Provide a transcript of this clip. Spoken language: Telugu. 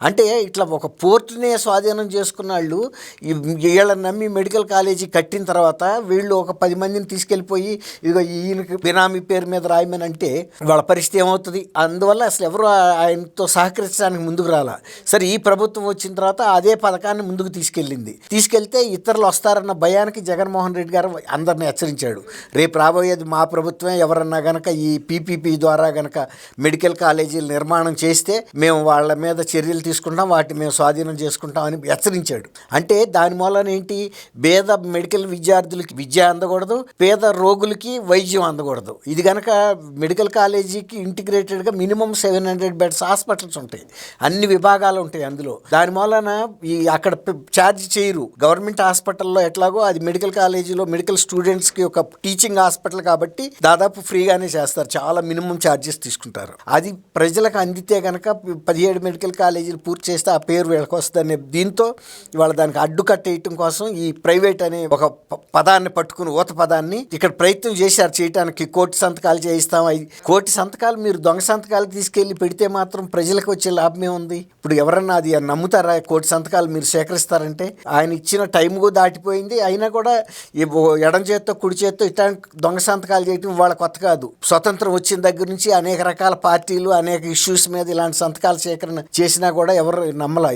అంటే ఇట్లా ఒక పోర్టునే స్వాధీనం చేసుకున్న వాళ్ళు వీళ్ళని నమ్మి మెడికల్ కాలేజీ కట్టిన తర్వాత వీళ్ళు ఒక 10 మందిని తీసుకెళ్ళిపోయి ఇదిగో ఈయనకి బినామీ పేరు మీద రాయమని అంటే వాళ్ళ పరిస్థితి ఏమవుతుంది? అందువల్ల అసలు ఎవరు ఆయనతో సహకరించడానికి ముందుకు రాలా. సరే, ఈ ప్రభుత్వం వచ్చిన తర్వాత అదే పథకాన్ని ముందుకు తీసుకెళ్తే ఇతరులు వస్తారన్న భయానికి జగన్మోహన్ రెడ్డి గారు అందరిని హెచ్చరించాడు. రేపు రాబోయేది మా ప్రభుత్వమే, ఎవరన్నా గనక ఈ పీపీపీ ద్వారా గనక మెడికల్ కాలేజీలు నిర్మాణం చేస్తే మేము వాళ్ళ మీద చర్యలు తీసుకుంటాం, వాటిని మేము స్వాధీనం చేసుకుంటాం అని హెచ్చరించాడు. అంటే దాని మూలన ఏంటి? పేద మెడికల్ విద్యార్థులకి విద్య అందకూడదు, పేద రోగులకి వైద్యం అందకూడదు. ఇది కనుక మెడికల్ కాలేజీకి ఇంటిగ్రేటెడ్గా మినిమం 700 బెడ్స్ హాస్పిటల్స్ ఉంటాయి, అన్ని విభాగాలు ఉంటాయి అందులో. దాని మూలన ఈ అక్కడ ఛార్జ్ చేయరు. గవర్నమెంట్ హాస్పిటల్లో ఎట్లాగో అది మెడికల్ కాలేజీలో మెడికల్ స్టూడెంట్స్కి ఒక టీచింగ్ హాస్పిటల్ కాబట్టి దాదాపు ఫ్రీగానే చేస్తారు, చాలా మినిమం ఛార్జెస్ తీసుకుంటారు. అది ప్రజలకు అందితే కనుక 17 మెడికల్ కాలేజీలు పూర్తి చేస్తే ఆ పేరు వీళ్ళకి వస్తుందనే దీంతో ఇవాళ దానికి అడ్డుకట్టేయటం కోసం ఈ ప్రైవేట్ అనే ఒక పదాన్ని పట్టుకుని ఊత పదాన్ని ఇక్కడ ప్రయత్నం చేశారు చేయడానికి. కోటి సంతకాలు చేయిస్తాం. కోటి సంతకాలు మీరు దొంగ సంతకాలు తీసుకెళ్ళి పెడితే మాత్రం ప్రజలకు వచ్చే లాభమే ఉంది? ఇప్పుడు ఎవరన్నా అది నమ్ముతారా? కోటి సంతకాలు మీరు సేకరిస్తారంటే ఆయన ఇచ్చిన టైం కూడా దాటిపోయింది. అయినా కూడా ఎడం చేత్తో కుడి చేత్తో ఇట్లాంటి దొంగ సంతకాలు చేయటం వాళ్ళ కొత్త కాదు. స్వతంత్రం వచ్చిన దగ్గర నుంచి అనేక రకాల పార్టీలు అనేక ఇష్యూస్ మీద ఇలాంటి సంతకాల సేకరణ చేసినా కూడా ఎవరు నమ్మలా.